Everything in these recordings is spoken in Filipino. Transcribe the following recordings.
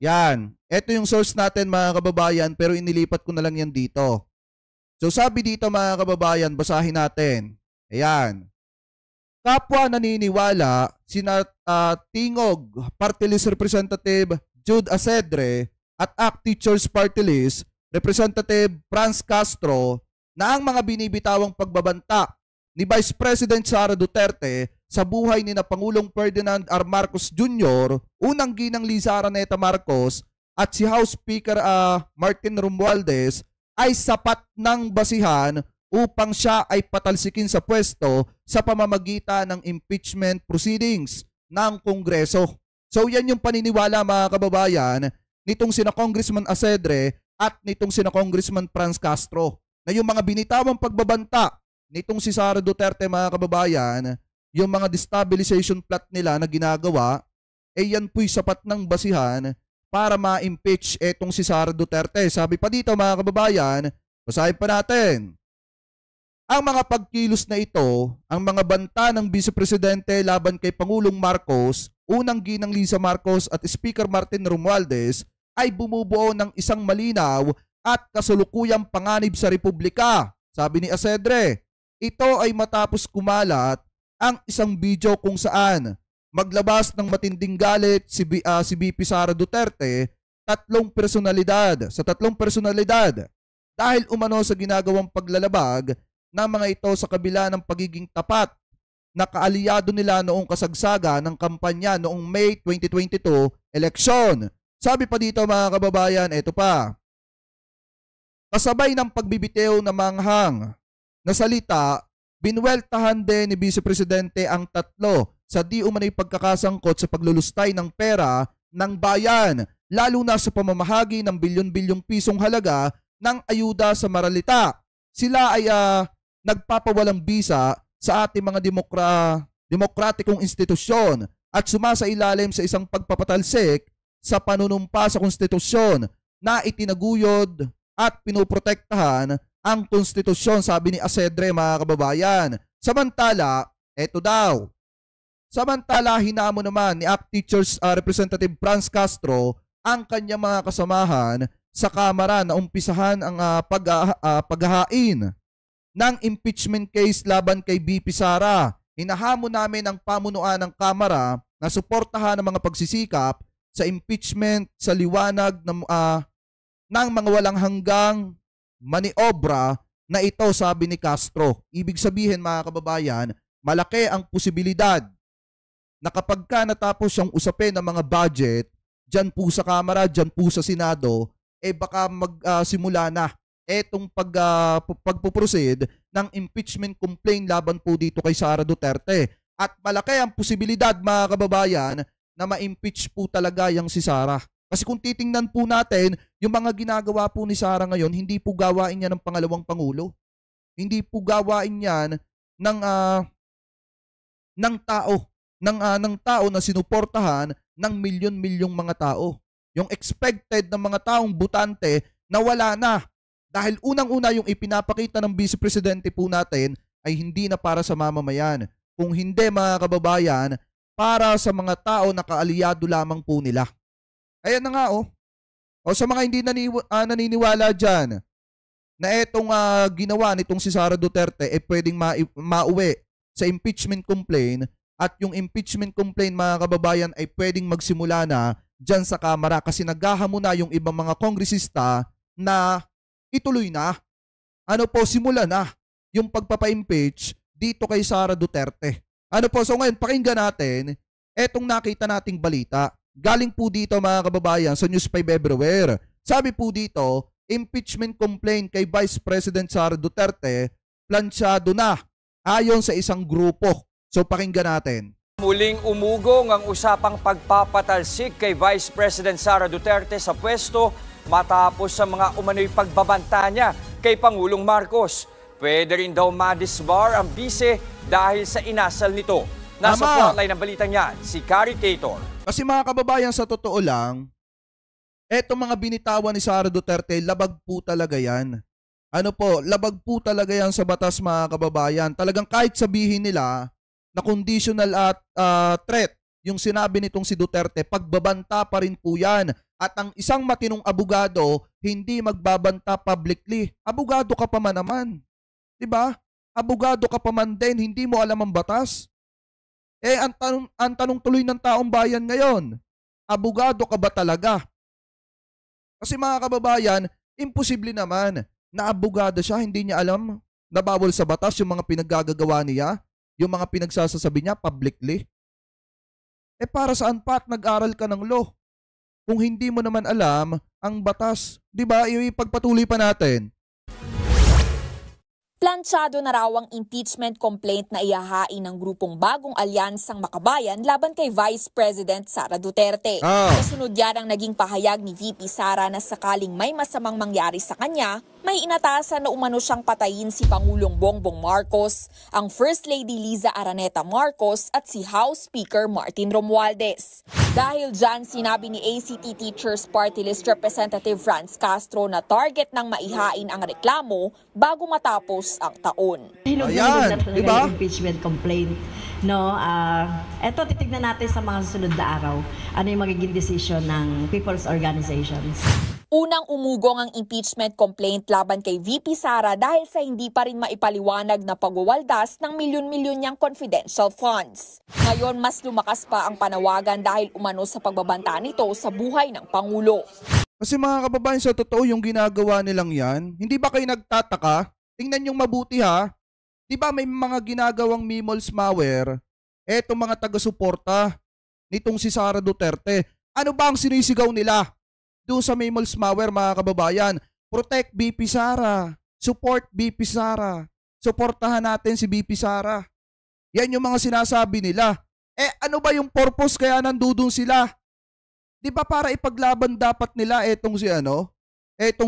Yan. Ito yung source natin mga kababayan pero inilipat ko na lang yan dito. So sabi dito mga kababayan, basahin natin. Ayan. Kapwa naniniwala, sina Tingog Party List Representative Jude Asedre at ACT Teachers Party List Representative Franz Castro na ang mga binibitawang pagbabanta ni Vice President Sara Duterte sa buhay ni na Pangulong Ferdinand R. Marcos Jr., unang ginang Liza Araneta Marcos at si House Speaker Martin Romualdez ay sapat ng basihan upang siya ay patalsikin sa pwesto sa pamamagitan ng impeachment proceedings ng Kongreso. So yan yung paniniwala mga kababayan nitong sina Congressman Asedre at nitong sina Congressman Franz Castro na yung mga binitawang pagbabanta nitong si Sara Duterte mga kababayan, yung mga destabilization plot nila na ginagawa, eh yan po'y sapat ng basihan para ma-impeach etong si Sara Duterte. Sabi pa dito mga kababayan, basahin pa natin. Ang mga pagkilos na ito, ang mga banta ng Vice Presidente laban kay Pangulong Marcos, unang ginang Liza Marcos at Speaker Martin Romualdez ay bumubuo ng isang malinaw at kasulukuyang panganib sa Republika. Sabi ni Asedre, ito ay matapos kumalat ang isang video kung saan maglabas ng matinding galit si VP Sara Duterte sa tatlong personalidad dahil umano sa ginagawang paglalabag ng mga ito sa kabila ng pagiging tapat na kaalyado nila noong kasagsaga ng kampanya noong May 2022 eleksyon. Sabi pa dito mga kababayan, ito pa. Kasabay ng pagbibitiw na manghang na salita, binweltahan din ni Vice Presidente ang tatlo sa di umano'y pagkakasangkot sa paglulustay ng pera ng bayan, lalo na sa pamamahagi ng bilyon-bilyong pisong halaga ng ayuda sa maralita. Sila ay nagpapawalang bisa sa ating mga demokratikong institusyon at sumasailalim sa isang pagpapatalsik sa panunumpa sa konstitusyon na itinaguyod at pinoprotektahan ang konstitusyon, sabi ni Asedre mga kababayan. Samantala, eto daw. Samantala, hinamo naman ni ACT Teachers Representative Franz Castro ang kanyang mga kasamahan sa Kamara na umpisahan ang paghahain ng impeachment case laban kay VP Sara. Hinahamo namin ang pamunuan ng Kamara na suportahan ang mga pagsisikap sa impeachment sa liwanag ng mga walang hanggang maniobra na ito, sabi ni Castro. Ibig sabihin mga kababayan, malaki ang posibilidad na kapag ka natapos yung usapin ng mga budget, dyan po sa Kamara, dyan po sa Senado, eh baka magsimula na etong pagpuproceed ng impeachment complaint laban po dito kay Sara Duterte. At malaki ang posibilidad mga kababayan na ma-impeach po talaga yung si Sara. Kasi kung titingnan po natin, yung mga ginagawa po ni Sara ngayon, hindi po gawain niya ng pangalawang pangulo. Hindi po gawain yan ng tao na sinuportahan ng milyon-milyong mga tao. Yung expected ng mga taong butante na wala na. Dahil unang-una yung ipinapakita ng Vice Presidente po natin ay hindi na para sa mamamayan. Kung hindi mga kababayan, para sa mga tao na kaalyado lamang po nila. Ayan na nga oh. O sa mga hindi naniniwala dyan na etong ginawa nitong si Sara Duterte pwedeng mauwi sa impeachment complaint at yung impeachment complaint mga kababayan ay pwedeng magsimula na dyan sa Kamara kasi naghahamo na yung ibang mga kongresista na ituloy na. Simula na yung pagpapa-impeach dito kay Sara Duterte. So ngayon, pakinggan natin etong nakita nating balita. Galing po dito mga kababayan sa News 5 Everywhere. Sabi po dito, impeachment complaint kay Vice President Sara Duterte plansyado na ayon sa isang grupo. So pakinggan natin. Muling umugong ang usapang pagpapatalsik kay Vice President Sara Duterte sa pwesto matapos sa mga umano'y pagbabanta niya kay Pangulong Marcos. Pwede rin daw madisbar ang bise dahil sa inasal nito. Nasa frontline ng balitang yan, si Carrie Cator. Kasi mga kababayan, sa totoo lang, etong mga binitawan ni Sara Duterte, labag po talaga yan. Labag po talaga yan sa batas mga kababayan. Talagang kahit sabihin nila na conditional at threat yung sinabi nitong si Duterte, pagbabanta pa rin po yan. At ang isang matinong abogado, hindi magbabanta publicly. Abogado ka pa man naman. Diba? Abogado ka pa man din, hindi mo alam ang batas. Ang tanong tuloy ng taong bayan ngayon, abogado ka ba talaga? Kasi mga kababayan, imposible naman na abogado siya, hindi niya alam na bawal sa batas yung mga pinaggagawa niya, yung mga pinagsasasabi niya publicly. Para saan pa at nag-aral ka ng law? Kung hindi mo naman alam ang batas, di ba? Ipagpatuloy pa natin. Planchado na raw ang impeachment complaint na ihahain ng grupong Bagong Alyansang Makabayan laban kay Vice President Sara Duterte. Kasunod yan ang naging pahayag ni VP Sara na sakaling may masamang mangyari sa kanya, may inatasan na umano siyang patayin si Pangulong Bongbong Marcos, ang First Lady Liza Araneta Marcos at si House Speaker Martin Romualdez. Dahil dyan, sinabi ni ACT Teachers Party List Representative Franz Castro na target ng maihain ang reklamo bago matapos ang taon. Ayan, diba? Impeachment complaint. No, eto titignan natin sa mga susunod na araw ano yung magiging decision ng people's organizations. Unang umugong ang impeachment complaint laban kay VP Sara dahil sa hindi pa rin maipaliwanag na pagwawaldas ng milyon-milyon niyang confidential funds. Ngayon, mas lumakas pa ang panawagan dahil umano sa pagbabanta nito sa buhay ng Pangulo. Kasi mga kababayan, sa totoo yung ginagawa nilang yan, hindi ba kayo nagtataka? Tingnan yung mabuti ha. Di ba may mga ginagawang memols malware? Etong mga taga-suporta nitong si Sara Duterte. Ano ba ang sinisigaw nila? Doon sa memols malware mga kababayan, protect BP Sara, support BP Sara, suportahan natin si BP Sara. Yan yung mga sinasabi nila. Ano ba yung purpose kaya nandoon sila? Di ba para ipaglaban dapat nila etong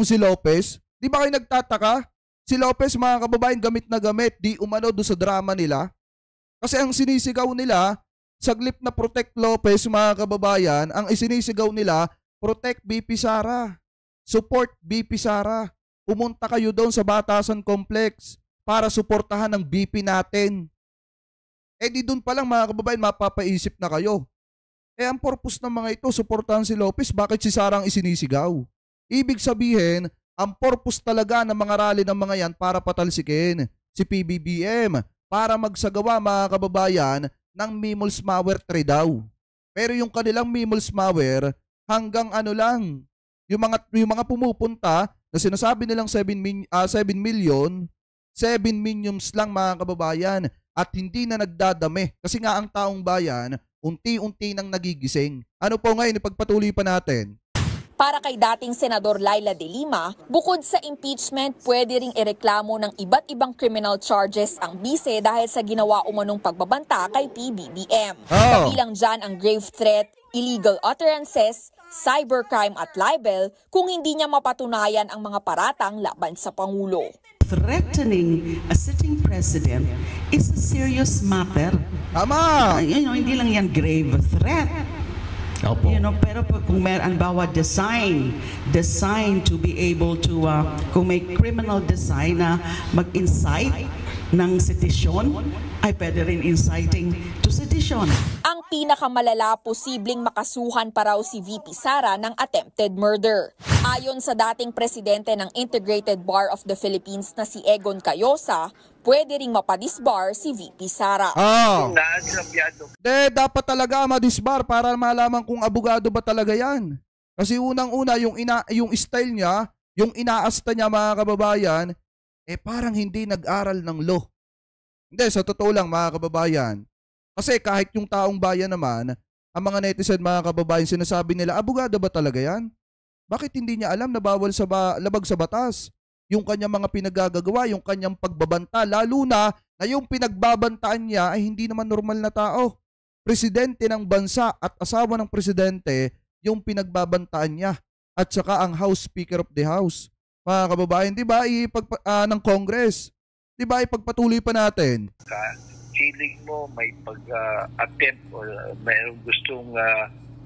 si Lopez? Di ba kayo nagtataka? Si Lopez mga kababayan gamit na gamit, di umano doon sa drama nila. Kasi ang sinisigaw nila, saglip na protect Lopez mga kababayan, ang isinisigaw nila, protect BP Sara. Support BP Sara. Pumunta kayo doon sa Batasan Complex para suportahan ng BP natin. Di doon pa lang mga kababayan mapapaisip na kayo. Ang purpose ng mga ito, suportahan si Lopez, bakit si Sara ang isinisigaw? Ibig sabihin, ang purpose talaga ng mga rally ng mga yan para patalsikin si PBBM, para magsagawa mga kababayan ng memols malware 3 daw. Pero yung kanilang memols malware, hanggang lang, yung mga pumupunta na sinasabi nilang 7 million, 7 minions lang mga kababayan at hindi na nagdadami kasi nga ang taong bayan unti-unti nang nagigising. Ano po ngayon, ipagpatuloy pa natin. Para kay dating Senador Laila De Lima, bukod sa impeachment, pwede ring ireklamo ng iba't ibang criminal charges ang bise dahil sa ginawa umanong pagbabanta kay PBBM. Kabilang dyan ang grave threat, illegal utterances, cybercrime at libel kung hindi niya mapatunayan ang mga paratang laban sa Pangulo. Threatening a sitting president is a serious matter. Tama! Hindi lang yan grave threat. Opo. Pero kung meron bawa design to be able to, kung may criminal design na mag-incite ng sedition, ay pwede rin inciting to sedition. Ang pinakamalala, posibleng makasuhan pa raw si VP Sara ng attempted murder. Ayon sa dating presidente ng Integrated Bar of the Philippines na si Egon Cayosa, pwede ring mapadisbar si VP Sara. Dapat talaga madisbar para malaman kung abogado ba talaga yan. Kasi unang-una, yung style niya, yung inaasta niya mga kababayan, parang hindi nag-aral ng law. Hindi, sa totoo lang mga kababayan. Kasi kahit yung taong bayan naman, ang mga netizen mga kababayan sinasabi nila, abogado ba talaga yan? Bakit hindi niya alam na bawal sa labag sa batas? Yung kanyang mga pinagagagawa, yung kanyang pagbabanta, lalo na yung pinagbabantaan niya ay hindi naman normal na tao. Presidente ng bansa at asawa ng presidente yung pinagbabantaan niya. At saka ang House Speaker of the House. Mga kababayan, di ba, ng Congress. Di ba, ipagpatuloy pa natin. Feeling mo may pag-attempt o mayroong gustong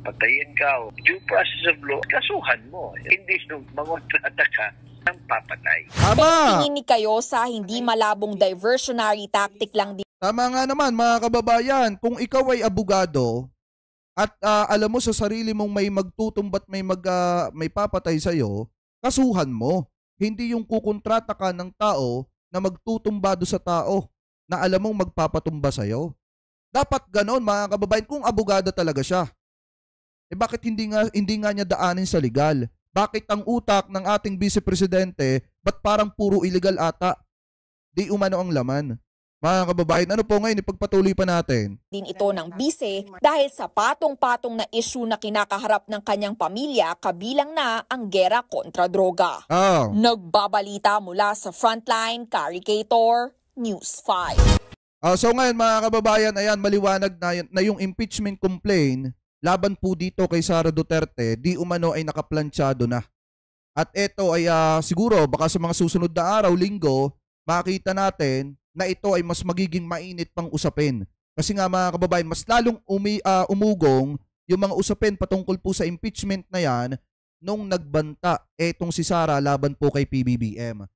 patayin ka o due process of law, kasuhan mo. Hindi yung mangontrata ka ng papatay. Tama! Tingin ni Cayosa, hindi malabong diversionary tactic lang din. Tama nga naman mga kababayan, kung ikaw ay abogado, at alam mo sa sarili mong may magtutumbat, may papatay sa'yo, kasuhan mo. Hindi yung kukontrata ka ng tao na magtutumba do sa tao na alam mong magpapatumba sa'yo. Dapat ganon mga kababayan kung abogado talaga siya. Bakit hindi nga niya daanin sa legal? Bakit ang utak ng ating Vice Presidente, ba't parang puro illegal ata? Di umano ang laman. Mga kababayan, ano po ngayon, ipagpatuloy pa natin. Din ito ng bise dahil sa patong-patong na issue na kinakaharap ng kanyang pamilya, kabilang na ang gera kontra droga. Nagbabalita mula sa Frontline, Caricator, News 5. So ngayon mga kababayan, ayan, maliwanag na yung impeachment complaint laban po dito kay Sara Duterte, di umano ay nakaplansyado na. At ito ay siguro baka sa mga susunod na araw, linggo, makita natin na ito ay mas magiging mainit pang usapin. Kasi nga mga kababayan, mas lalong umugong yung mga usapin patungkol po sa impeachment na yan nung nagbanta etong si Sara laban po kay PBBM.